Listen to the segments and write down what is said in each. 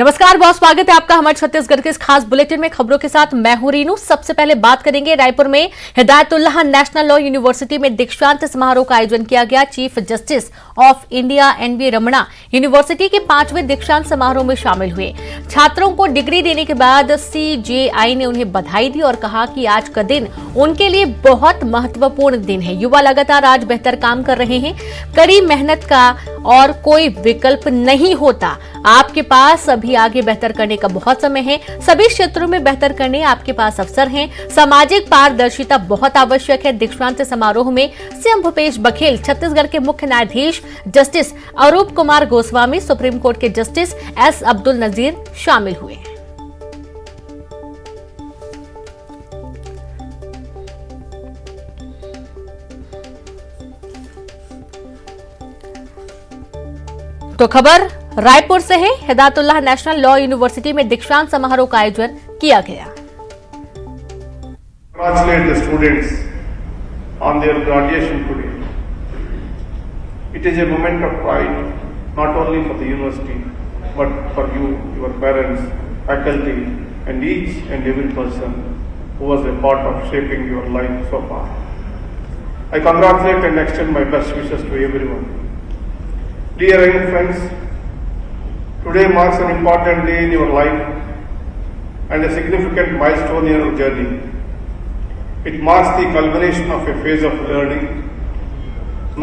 नमस्कार, बहुत स्वागत है आपका हमारे छत्तीसगढ़ के इस खास बुलेटिन में। खबरों के साथ मैं हूं रीनू। सबसे पहले बात करेंगे रायपुर में हिदायतुल्लाह नेशनल लॉ यूनिवर्सिटी में दीक्षांत समारोह का आयोजन किया गया। Chief justice of India NV Ramana university के 5वें दीक्षांत समारोह में शामिल हुए। छात्रों को डिग्री देने के बाद सीजेआई ने उन्हें बधाई दी और कहा कि आज का दिन उनके लिए बहुत महत्वपूर्ण दिन है। युवा लगातार आज बेहतर काम कर रहे हैं। कड़ी मेहनत का और कोई विकल्प नहीं होता। आपके पास अभी आगे बेहतर करने का बहुत समय है। सभी क्षेत्रों में बेहतर करने आपके पास अवसर हैं। सामाजिक पारदर्शिता बहुत आवश्यक है। दीक्षांत समारोह में सीएम भूपेश बघेल, छत्तीसगढ़ के मुख्य न्यायाधीश जस्टिस अरूप कुमार गोस्वामी, सुप्रीम कोर्ट के जस्टिस एस अब्दुल नजीर शामिल हुए। तो खबर रायपुर से है। हिदायतुल्लाह नेशनल लॉ यूनिवर्सिटी में दीक्षांत समारोह का आयोजन किया गया। Congratulate the students on their graduation today. It is a moment of pride not only for the university but for you, your parents, faculty and each and every person who was a part of shaping your life so far. I congratulate and extend my best wishes to everyone. Dear young friends, today marks an important day in your life and a significant milestone in your journey. It marks the culmination of a phase of learning.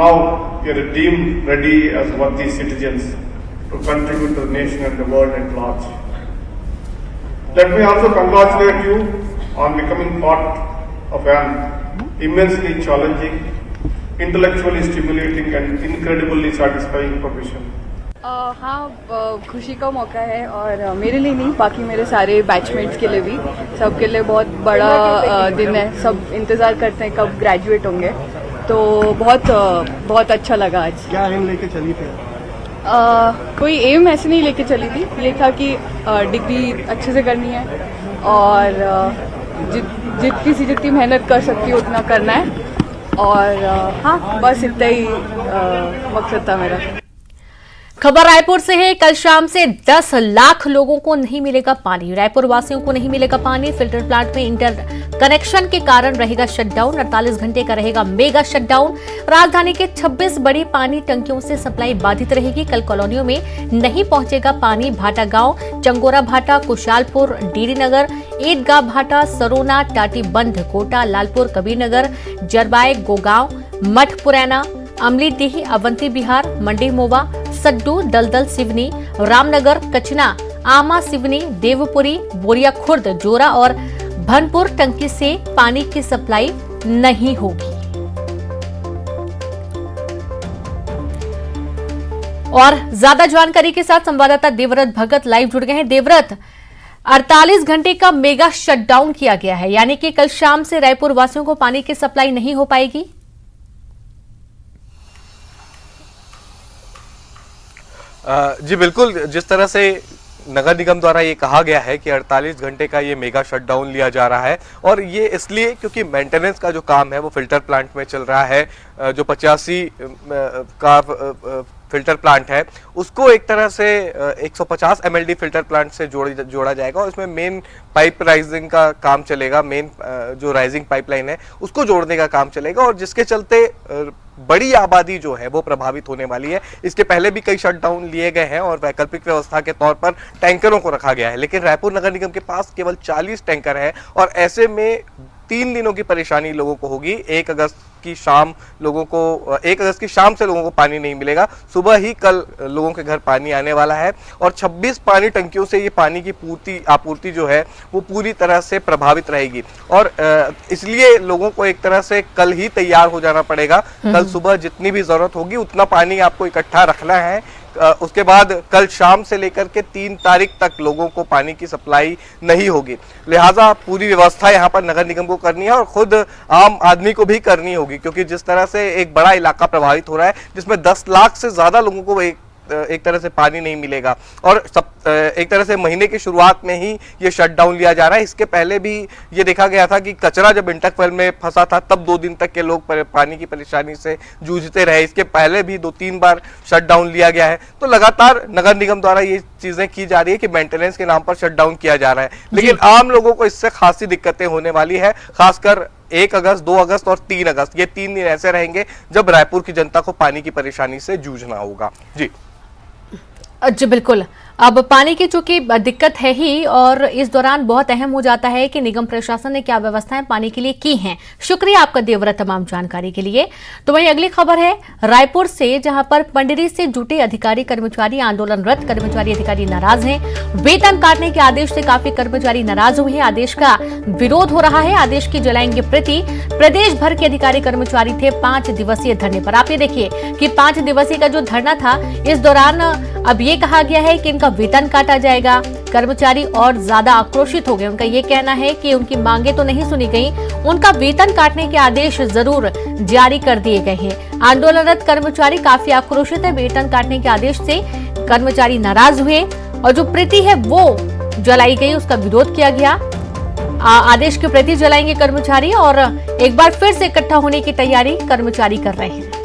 Now you are deemed ready as worthy citizens to contribute to the nation and the world at large. Let me also congratulate you on becoming part of an immensely challenging, intellectually stimulating and incredibly satisfying profession. हाँ, खुशी का मौका है और मेरे लिए नहीं, बाकी मेरे सारे बैचमेट्स के लिए भी, सबके लिए बहुत बड़ा दिन है। सब इंतज़ार करते हैं कब ग्रेजुएट होंगे, तो बहुत अच्छा लगा आज। क्या एम लेके चली थी? कोई एम ऐसे नहीं लेके चली थी, ये था कि डिग्री अच्छे से करनी है और जितनी मेहनत कर सकती हूँ उतना करना है। और हाँ, बस इतना ही मकसद था मेरा। खबर रायपुर से है। कल शाम से 10 लाख लोगों को नहीं मिलेगा पानी। रायपुर वासियों को नहीं मिलेगा पानी। फिल्टर प्लांट में इंटर कनेक्शन के कारण रहेगा शटडाउन। 48 घंटे का रहेगा मेगा शटडाउन। राजधानी के 26 बड़ी पानी टंकियों से सप्लाई बाधित रहेगी। कल कॉलोनियों में नहीं पहुंचेगा पानी। भाटा गांव, चंगोरा भाटा, कुशालपुर, डीडी नगर, ईदगाह भाटा, सरोना, टाटी बंध, कोटा, लालपुर, कबीरनगर, जरबाई, गोगांव, मठ पुरैना, अमलीडीह, अवंती बिहार, मंडी मोवा, सड्डू, दलदल सिवनी, रामनगर, कचना, आमा सिवनी, देवपुरी, बोरिया खुर्द, जोरा और भनपुर टंकी से पानी की सप्लाई नहीं होगी। और ज्यादा जानकारी के साथ संवाददाता देवव्रत भगत लाइव जुड़ गए हैं। देवव्रत, 48 घंटे का मेगा शटडाउन किया गया है, यानी कि कल शाम से रायपुर वासियों को पानी की सप्लाई नहीं हो पाएगी। जी बिल्कुल, जिस तरह से नगर निगम द्वारा ये कहा गया है कि 48 घंटे का ये मेगा शटडाउन लिया जा रहा है, और ये इसलिए क्योंकि मेंटेनेंस का जो काम है वो फिल्टर प्लांट में चल रहा है। जो 85 का फिल्टर प्लांट है उसको एक तरह से 150 MLD फिल्टर प्लांट से जोड़ा जाएगा और इसमें मेन पाइप राइजिंग का काम चलेगा। मेन जो राइजिंग पाइपलाइन है उसको जोड़ने का काम चलेगा, और जिसके चलते बड़ी आबादी जो है वो प्रभावित होने वाली है। इसके पहले भी कई शटडाउन लिए गए हैं और वैकल्पिक व्यवस्था के तौर पर टैंकरों को रखा गया है, लेकिन रायपुर नगर निगम के पास केवल 40 टैंकर है और ऐसे में 3 दिनों की परेशानी लोगों को होगी। 1 अगस्त की शाम से लोगों को पानी नहीं मिलेगा। सुबह ही कल लोगों के घर पानी आने वाला है और 26 पानी टंकियों से ये पानी की आपूर्ति जो है वो पूरी तरह से प्रभावित रहेगी, और इसलिए लोगों को एक तरह से कल ही तैयार हो जाना पड़ेगा। कल सुबह जितनी भी जरूरत होगी उतना पानी आपको इकट्ठा रखना है। उसके बाद कल शाम से लेकर के 3 तारीख तक लोगों को पानी की सप्लाई नहीं होगी। लिहाजा पूरी व्यवस्था यहाँ पर नगर निगम को करनी है और खुद आम आदमी को भी करनी होगी, क्योंकि जिस तरह से एक बड़ा इलाका प्रभावित हो रहा है जिसमें 10 लाख से ज्यादा लोगों को एक तरह से पानी नहीं मिलेगा और एक तरह से महीने की शुरुआत में ही ये शटडाउन लिया जा रहा है। इसके पहले भी ये देखा गया था कि कचरा जब इंटकवेल में फंसा था तब 2 दिन तक के लोग पानी की परेशानी से जूझते रहे। इसके पहले भी 2-3 बार शटडाउन लिया गया है। तो लगातार नगर निगम द्वारा ये चीजें की जा रही है कि मेंटेनेंस के नाम पर शटडाउन किया जा रहा है, लेकिन आम लोगों को इससे खासी दिक्कतें होने वाली है। खासकर 1 अगस्त, 2 अगस्त और 3 अगस्त, ये 3 दिन ऐसे रहेंगे जब रायपुर की जनता को पानी की परेशानी से जूझना होगा। जी बिल्कुल। अब पानी की चूंकि दिक्कत है ही और इस दौरान बहुत अहम हो जाता है कि निगम प्रशासन ने क्या व्यवस्थाएं पानी के लिए की हैं। शुक्रिया आपका देवव्रत तमाम जानकारी के लिए। तो वहीं अगली खबर है रायपुर से, जहां पर पंडरी से जुटे अधिकारी कर्मचारी आंदोलनरत कर्मचारी अधिकारी नाराज हैं। वेतन काटने के आदेश से काफी कर्मचारी नाराज हुए हैं। आदेश का विरोध हो रहा है। आदेश की जलाएंगे प्रति। प्रदेश भर के अधिकारी कर्मचारी थे 5 दिवसीय धरने पर। आप ये देखिए कि 5 दिवसीय का जो धरना था, इस दौरान अब ये कहा गया है कि इनका वेतन काटा जाएगा। कर्मचारी और ज्यादा आक्रोशित हो गए। उनका ये कहना है कि उनकी मांगे तो नहीं सुनी गई, उनका वेतन काटने के आदेश जरूर जारी कर दिए गए हैं। आंदोलनरत कर्मचारी काफी आक्रोशित है। वेतन काटने के आदेश से कर्मचारी नाराज हुए और जो प्रति है वो जलाई गई, उसका विरोध किया गया। आदेश की प्रति जलाएंगे कर्मचारी और एक बार फिर से इकट्ठा होने की तैयारी कर्मचारी कर रहे हैं।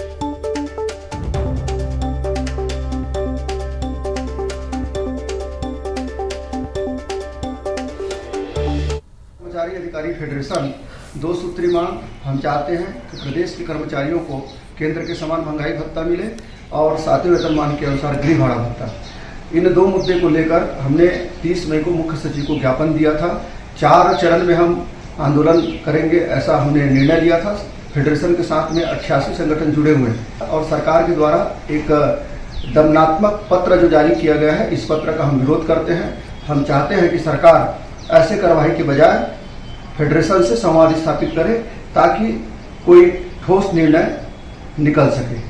कर्मचारी अधिकारी फेडरेशन 2 सूत्री मांग हम चाहते हैं कि प्रदेश के कर्मचारियों को केंद्र के समान महंगाई भत्ता मिले और 7वें वेतनमान के अनुसार गृह भाड़ा भत्ता। इन 2 मुद्दे को लेकर हमने 30 मई को मुख्य सचिव को ज्ञापन दिया था। 4 चरण में हम आंदोलन करेंगे, ऐसा हमने निर्णय लिया था। फेडरेशन के साथ में 88 संगठन जुड़े हुए हैं और सरकार के द्वारा एक दमनात्मक पत्र जो जारी किया गया है, इस पत्र का हम विरोध करते हैं। हम चाहते हैं कि सरकार ऐसे कार्रवाई के बजाय फेडरेशन से संवाद स्थापित करे ताकि कोई ठोस निर्णय निकल सके।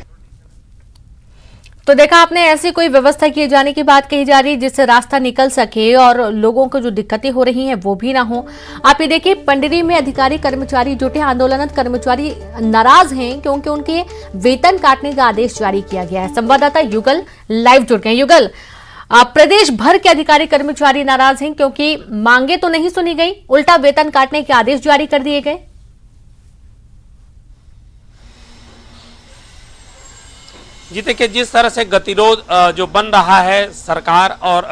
तो देखा आपने, ऐसी कोई व्यवस्था किए जाने की बात कही जा रही है जिससे रास्ता निकल सके और लोगों को जो दिक्कतें हो रही हैं वो भी ना हो। आप ये देखिए, पंडरी में अधिकारी कर्मचारी जुटे, आंदोलनरत कर्मचारी नाराज हैं क्योंकि उनके वेतन काटने का आदेश जारी किया गया है। संवाददाता युगल लाइव जुड़ गए। युगल, प्रदेश भर के अधिकारी कर्मचारी नाराज हैं क्योंकि मांगे तो नहीं सुनी गई, उल्टा वेतन काटने के आदेश जारी कर दिए गए। जी देखिए, जिस तरह से गतिरोध जो बन रहा है सरकार और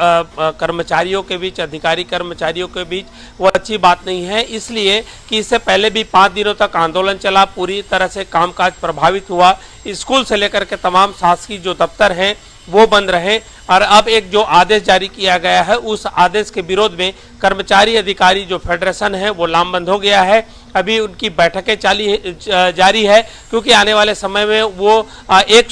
कर्मचारियों के बीच, अधिकारी कर्मचारियों के बीच, वो अच्छी बात नहीं है। इसलिए कि इससे पहले भी 5 दिनों तक आंदोलन चला, पूरी तरह से कामकाज प्रभावित हुआ। स्कूल से लेकर के तमाम शासकीय जो दफ्तर हैं वो बंद रहे और अब एक जो आदेश जारी किया गया है उस आदेश के विरोध में कर्मचारी अधिकारी जो फेडरेशन है वो लामबंद हो गया है। अभी उनकी बैठकें जारी है क्योंकि आने वाले समय में वो एक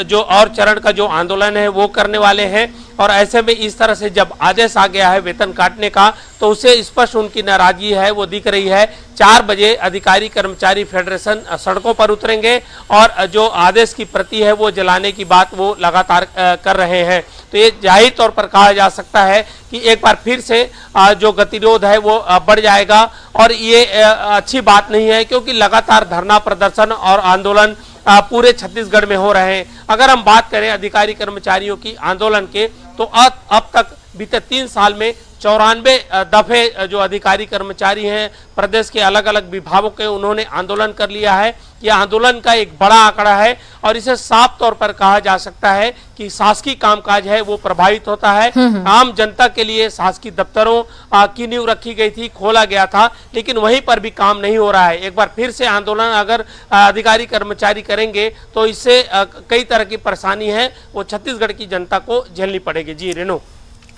जो और चरण का जो आंदोलन है वो करने वाले हैं और ऐसे में इस तरह से जब आदेश आ गया है वेतन काटने का तो उससे स्पष्ट उनकी नाराजगी है वो दिख रही है। 4 बजे अधिकारी कर्मचारी फेडरेशन सड़कों पर उतरेंगे और जो आदेश की प्रति है वो जलाने की बात वो लगातार कर रहे हैं। तो ये जाहिर तौर पर कहा जा सकता है कि एक बार फिर से जो गतिरोध है वो बढ़ जाएगा और ये अच्छी बात नहीं है क्योंकि लगातार धरना प्रदर्शन और आंदोलन पूरे छत्तीसगढ़ में हो रहे हैं। अगर हम बात करें अधिकारी कर्मचारियों की आंदोलन के तो अब तक बीते 3 साल में 94 दफे जो अधिकारी कर्मचारी हैं प्रदेश के अलग अलग विभागों के उन्होंने आंदोलन कर लिया है। यह आंदोलन का एक बड़ा आंकड़ा है और इसे साफ तौर पर कहा जा सकता है कि शासकीय कामकाज है वो प्रभावित होता है। आम जनता के लिए शासकीय दफ्तरों की नींव रखी गई थी, खोला गया था, लेकिन वहीं पर भी काम नहीं हो रहा है। एक बार फिर से आंदोलन अगर अधिकारी कर्मचारी करेंगे तो इससे कई तरह की परेशानी है वो छत्तीसगढ़ की जनता को झेलनी पड़ेगी। जी रेणु।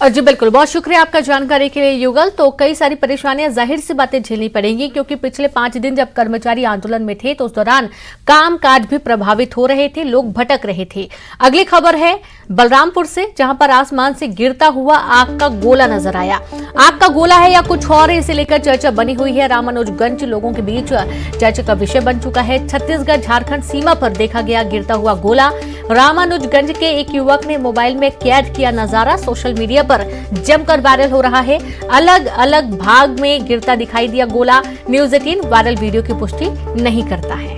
जी बिल्कुल, बहुत शुक्रिया आपका जानकारी के लिए युगल। तो कई सारी परेशानियां जाहिर सी बातें झेलनी पड़ेंगी क्योंकि पिछले 5 दिन जब कर्मचारी आंदोलन में थे तो उस दौरान कामकाज भी प्रभावित हो रहे थे, लोग भटक रहे थे। अगली खबर है बलरामपुर से, जहां पर आसमान से गिरता हुआ आग का गोला नजर आया। आग का गोला है या कुछ और है, इसे लेकर चर्चा बनी हुई है। रामानुजगंज लोगों के बीच चर्चा का विषय बन चुका है। छत्तीसगढ़ झारखंड सीमा पर देखा गया गिरता हुआ गोला। रामानुजगंज के एक युवक ने मोबाइल में कैद किया नजारा सोशल मीडिया पर जमकर वायरल हो रहा है। अलग अलग भाग में गिरता दिखाई दिया गोला। न्यूज़ 18 वायरल वीडियो की पुष्टि नहीं करता है।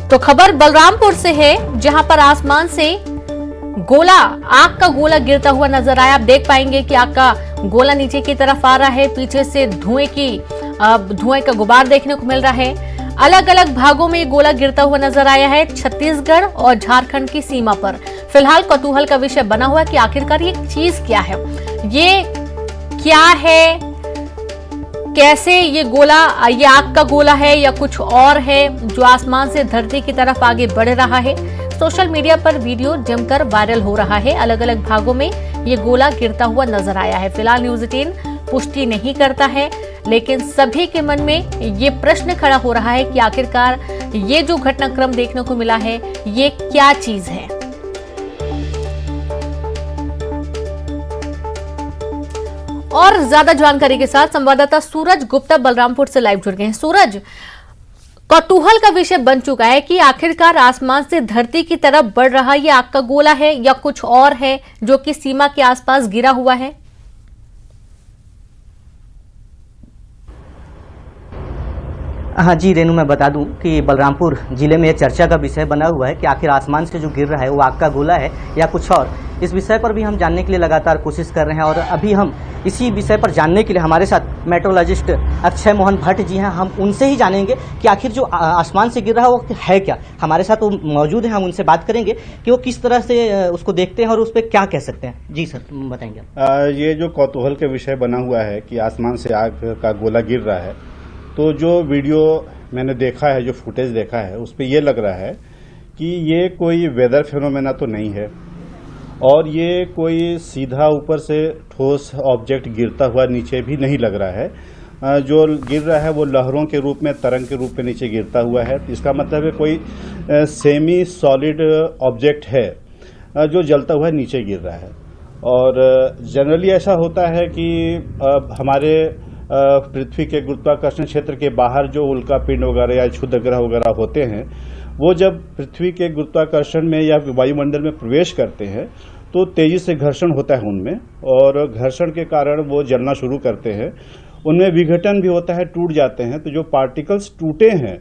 तो खबर बलरामपुर से है, जहां पर आसमान से आग का गोला गिरता हुआ नजर आया। आप देख पाएंगे कि आग का गोला नीचे की तरफ आ रहा है, पीछे से धुएं का गुबार देखने को मिल रहा है। अलग अलग भागों में ये गोला गिरता हुआ नजर आया है, छत्तीसगढ़ और झारखंड की सीमा पर। फिलहाल कौतूहल का विषय बना हुआ है कि आखिरकार ये चीज क्या है, ये क्या है, कैसे ये आग का गोला है या कुछ और है जो आसमान से धरती की तरफ आगे बढ़ रहा है। सोशल मीडिया पर वीडियो जमकर वायरल हो रहा है। अलग अलग भागों में ये गोला गिरता हुआ नजर आया है। फिलहाल न्यूज़ 18 पुष्टि नहीं करता है, लेकिन सभी के मन में ये प्रश्न खड़ा हो रहा है कि आखिरकार ये जो घटनाक्रम देखने को मिला है, ये क्या चीज है। और ज्यादा जानकारी के साथ संवाददाता सूरज गुप्ता बलरामपुर से लाइव जुड़ गए हैं। सूरज, कौतूहल का विषय बन चुका है कि आखिरकार आसमान से धरती की तरफ बढ़ रहा ये आग का गोला है या कुछ और है जो कि सीमा के आसपास गिरा हुआ है। हाँ जी रेनू, मैं बता दूं कि बलरामपुर जिले में चर्चा का विषय बना हुआ है कि आखिर आसमान से जो गिर रहा है वो आग का गोला है या कुछ और। इस विषय पर भी हम जानने के लिए लगातार कोशिश कर रहे हैं और अभी हम इसी विषय पर जानने के लिए हमारे साथ मेट्रोलॉजिस्ट अक्षय मोहन भट्ट जी हैं। हम उनसे ही जानेंगे कि आखिर जो आसमान से गिर रहा है वो है क्या। हमारे साथ वो मौजूद है, हम उनसे बात करेंगे कि वो किस तरह से उसको देखते हैं और उस पर क्या कह सकते हैं। जी सर, बताएंगे। ये जो कौतूहल का विषय बना हुआ है कि आसमान से आग का गोला गिर रहा है, तो जो वीडियो मैंने देखा है, जो फुटेज देखा है, उस पर यह लग रहा है कि ये कोई वेदर फिनोमेना तो नहीं है और ये कोई सीधा ऊपर से ठोस ऑब्जेक्ट गिरता हुआ नीचे भी नहीं लग रहा है। जो गिर रहा है वो लहरों के रूप में, तरंग के रूप में नीचे गिरता हुआ है। इसका मतलब है कोई सेमी सॉलिड ऑब्जेक्ट है जो जलता हुआ नीचे गिर रहा है। और जनरली ऐसा होता है कि हमारे पृथ्वी के गुरुत्वाकर्षण क्षेत्र के बाहर जो उल्का पिंड वगैरह या क्षुद्र ग्रह वगैरह होते हैं, वो जब पृथ्वी के गुरुत्वाकर्षण में या वायुमंडल में प्रवेश करते हैं तो तेजी से घर्षण होता है उनमें, और घर्षण के कारण वो जलना शुरू करते हैं। उनमें विघटन भी होता है, टूट जाते हैं। तो जो पार्टिकल्स टूटे हैं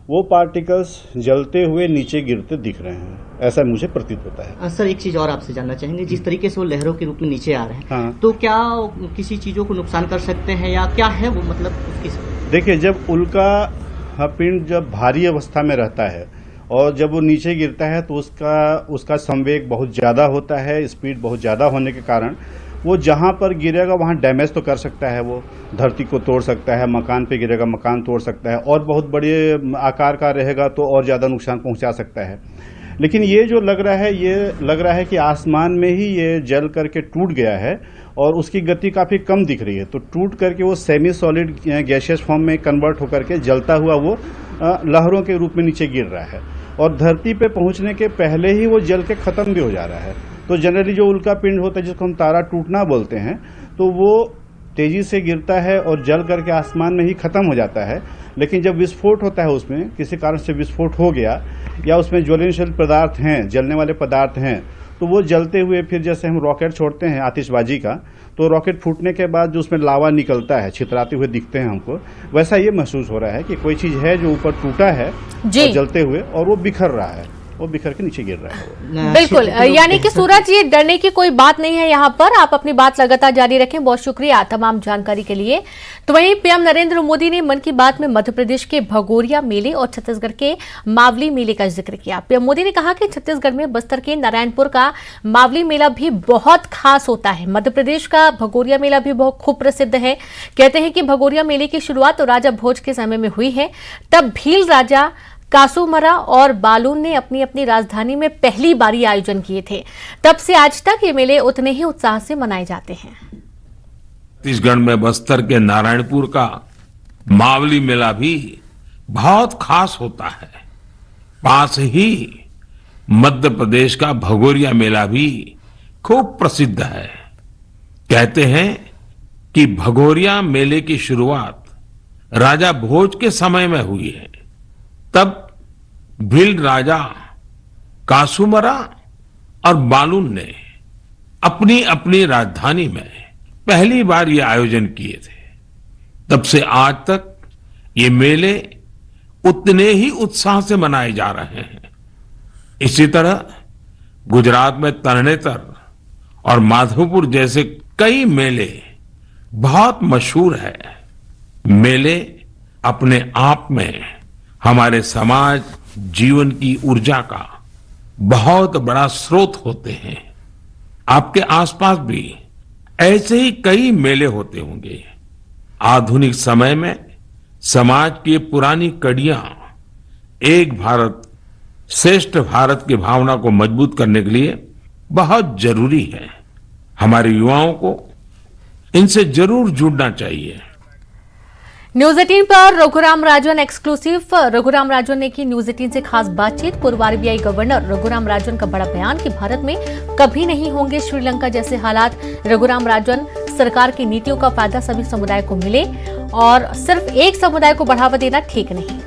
वो पार्टिकल्स जलते हुए नीचे गिरते दिख रहे हैं, ऐसा मुझे प्रतीत होता है। सर, एक चीज और आपसे जानना चाहेंगे, जिस तरीके से वो लहरों के रूप में नीचे आ रहे हैं, हाँ। तो क्या किसी चीजों को नुकसान कर सकते हैं या क्या है वो, मतलब उसकी? देखिए, जब उल्का पिंड जब भारी अवस्था में रहता है और जब वो नीचे गिरता है तो उसका संवेग बहुत ज़्यादा होता है, स्पीड बहुत ज़्यादा होने के कारण वो जहाँ पर गिरेगा वहाँ डैमेज तो कर सकता है। वो धरती को तोड़ सकता है, मकान पे गिरेगा मकान तोड़ सकता है, और बहुत बड़े आकार का रहेगा तो और ज़्यादा नुकसान पहुँचा सकता है। लेकिन ये जो लग रहा है कि आसमान में ही ये जल करके टूट गया है और उसकी गति काफ़ी कम दिख रही है। तो टूट करके वो सेमी सॉलिड गैसियस फॉर्म में कन्वर्ट होकर के जलता हुआ वो लहरों के रूप में नीचे गिर रहा है और धरती पे पहुंचने के पहले ही वो जल के ख़त्म भी हो जा रहा है। तो जनरली जो उल्का पिंड होता है, जिसको हम तारा टूटना बोलते हैं, तो वो तेज़ी से गिरता है और जल करके आसमान में ही ख़त्म हो जाता है। लेकिन जब विस्फोट होता है, उसमें किसी कारण से विस्फोट हो गया या उसमें ज्वलनशील पदार्थ हैं, जलने वाले पदार्थ हैं, तो वो जलते हुए फिर जैसे हम रॉकेट छोड़ते हैं आतिशबाजी का, तो रॉकेट फूटने के बाद जो उसमें लावा निकलता है, छितराते हुए दिखते हैं हमको, वैसा ये महसूस हो रहा है कि कोई चीज़ है जो ऊपर टूटा है और जलते हुए, और वो बिखर रहा है, वो बिखर के नीचे गिर रहा है। बिल्कुल, यानी कि सूरज, ये डरने की कोई बात नहीं है। यहाँ पर आप अपनी बात लगातार जारी रखें। बहुत शुक्रिया तमाम जानकारी के लिए। तो वहीं पीएम नरेंद्र मोदी ने मन की बात में मध्य प्रदेश के भगोरिया मेले और छत्तीसगढ़ के मावली मेले का जिक्र किया। पीएम मोदी ने कहा कि छत्तीसगढ़ में बस्तर के नारायणपुर का मावली मेला भी बहुत खास होता है। मध्य प्रदेश का भगोरिया मेला भी बहुत खूब प्रसिद्ध है। कहते हैं कि भगोरिया मेले की शुरुआत तो राजा भोज के समय में हुई है। तब भील राजा कासूमरा और बालून ने अपनी अपनी राजधानी में पहली बारी आयोजन किए थे। तब से आज तक ये मेले उतने ही उत्साह से मनाए जाते हैं। छत्तीसगढ़ में बस्तर के नारायणपुर का मावली मेला भी बहुत खास होता है। पास ही मध्य प्रदेश का भगोरिया मेला भी खूब प्रसिद्ध है। कहते हैं कि भगोरिया मेले की शुरुआत राजा भोज के समय में हुई है। तब भील राजा कासूमरा और बालून ने अपनी अपनी राजधानी में पहली बार ये आयोजन किए थे। तब से आज तक ये मेले उतने ही उत्साह से मनाए जा रहे हैं। इसी तरह गुजरात में तरणेतर और माधवपुर जैसे कई मेले बहुत मशहूर है। मेले अपने आप में हमारे समाज जीवन की ऊर्जा का बहुत बड़ा स्रोत होते हैं। आपके आसपास भी ऐसे ही कई मेले होते होंगे। आधुनिक समय में समाज की पुरानी कड़ियां एक भारत श्रेष्ठ भारत की भावना को मजबूत करने के लिए बहुत जरूरी है। हमारे युवाओं को इनसे जरूर जुड़ना चाहिए। न्यूज 18 पर रघुराम राजन एक्सक्लूसिव। रघुराम राजन ने की न्यूज 18 से खास बातचीत। पूर्व RBI गवर्नर रघुराम राजन का बड़ा बयान कि भारत में कभी नहीं होंगे श्रीलंका जैसे हालात। रघुराम राजन सरकार की नीतियों का फायदा सभी समुदाय को मिले और सिर्फ एक समुदाय को बढ़ावा देना ठीक नहीं।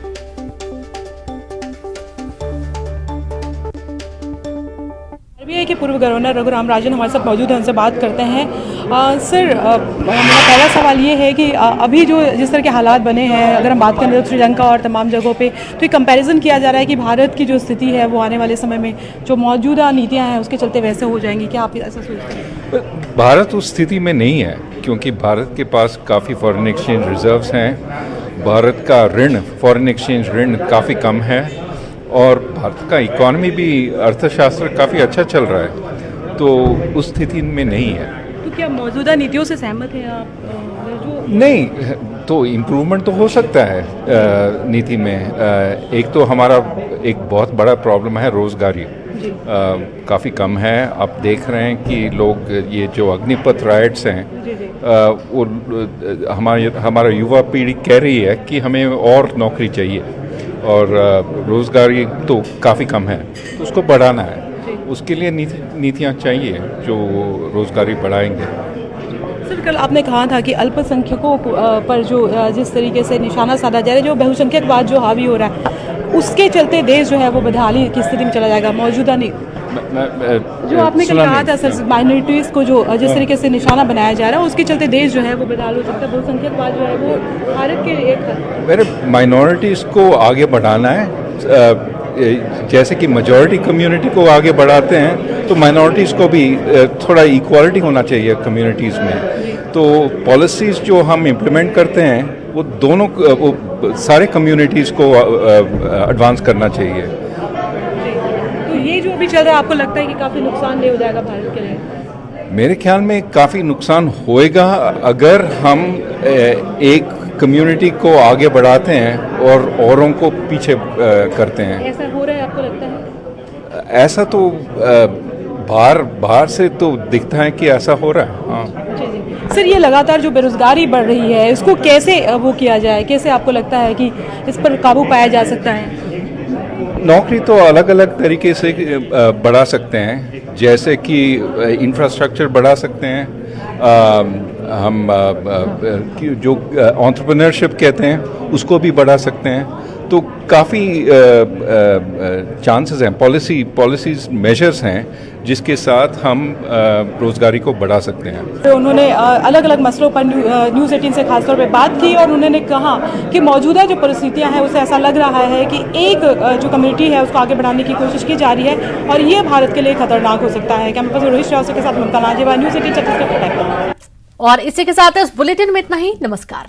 RBI के पूर्व गवर्नर रघुराम राजन हमारे साथ मौजूद हैं, उनसे बात करते हैं। सर, मेरा पहला सवाल ये है कि अभी जो जिस तरह के हालात बने हैं, अगर हम बात करें तो श्रीलंका और तमाम जगहों पे, तो एक कंपैरिजन किया जा रहा है कि भारत की जो स्थिति है वो आने वाले समय में जो मौजूदा नीतियां हैं उसके चलते वैसे हो जाएंगी। क्या आप ऐसा सोचते हैं? भारत उस स्थिति में नहीं है क्योंकि भारत के पास काफ़ी फॉरेन एक्सचेंज रिजर्व्स हैं। भारत का ऋण, फॉरेन एक्सचेंज ऋण काफ़ी कम है और भारत का इकोनॉमी भी, अर्थशास्त्र काफ़ी अच्छा चल रहा है, तो उस स्थिति में नहीं है। तो क्या मौजूदा नीतियों से सहमत हैं आप? नहीं, तो इम्प्रूवमेंट तो हो सकता है नीति में। एक तो हमारा एक बहुत बड़ा प्रॉब्लम है रोजगारी, काफ़ी कम है। आप देख रहे हैं कि लोग ये जो अग्निपथ राइट्स हैं, वो हमारा युवा पीढ़ी कह रही है कि हमें और नौकरी चाहिए और रोजगारी तो काफ़ी कम है, तो उसको बढ़ाना है। उसके लिए नीतियाँ चाहिए जो रोजगारी बढ़ाएंगे। सर, कल आपने कहा था कि अल्पसंख्यकों पर जो जिस तरीके से निशाना साधा जा रहा है, जो बहुसंख्यकवाद जो हावी हो रहा है, उसके चलते देश जो है वो बदहाली की स्थिति में चला जाएगा। मौजूदा नहीं जो आपने कल कहा था सर, माइनॉरिटीज को जो जिस तरीके से निशाना बनाया जा रहा है उसके चलते देश जो है वो बदहाल हो सकता है। बहुसंख्यकवाद जो है वो भारत के एक मेरे माइनॉरिटीज़ को आगे बढ़ाना है। जैसे कि मेजॉरिटी कम्युनिटी को आगे बढ़ाते हैं तो माइनॉरिटीज़ को भी थोड़ा इक्वालिटी होना चाहिए कम्युनिटीज़ में। तो पॉलिसीज़ जो हम इम्प्लीमेंट करते हैं वो दोनों वो सारे कम्युनिटीज़ को एडवांस करना चाहिए। तो ये जो अभी चल रहा है, आपको लगता है कि काफ़ी नुकसानदेह हो जाएगा भारत के लिए? मेरे ख्याल में काफ़ी नुकसान होएगा अगर हम एक कम्युनिटी को आगे बढ़ाते हैं और औरों को पीछे करते हैं। ऐसा हो रहा है, आपको लगता है? ऐसा तो बाहर से तो दिखता है कि ऐसा हो रहा है। हाँ। सर, ये लगातार जो बेरोजगारी बढ़ रही है, इसको कैसे वो किया जाए? कैसे आपको लगता है कि इस पर काबू पाया जा सकता है? नौकरी तो अलग अलग तरीके से बढ़ा सकते हैं, जैसे कि इंफ्रास्ट्रक्चर बढ़ा सकते हैं। हम जो एंटरप्रेन्योरशिप कहते हैं उसको भी बढ़ा सकते हैं। तो काफ़ी चांसेस हैं, पॉलिसीज मेजर्स हैं जिसके साथ हम रोजगारी को बढ़ा सकते हैं। तो उन्होंने अलग अलग मसलों पर न्यूज़ 18 से खासतौर पे बात की और उन्होंने कहा कि मौजूदा जो परिस्थितियां हैं उसे ऐसा लग रहा है कि एक जो कम्युनिटी है उसको आगे बढ़ाने की कोशिश की जा रही है और ये भारत के लिए खतरनाक हो सकता है। कैमरा पर्सन रोहित श्रीवास्तव के साथ ममता नाजेवा, न्यूज़ 18 छत्तीसगढ़। और इसी के साथ इस बुलेटिन में इतना ही। नमस्कार।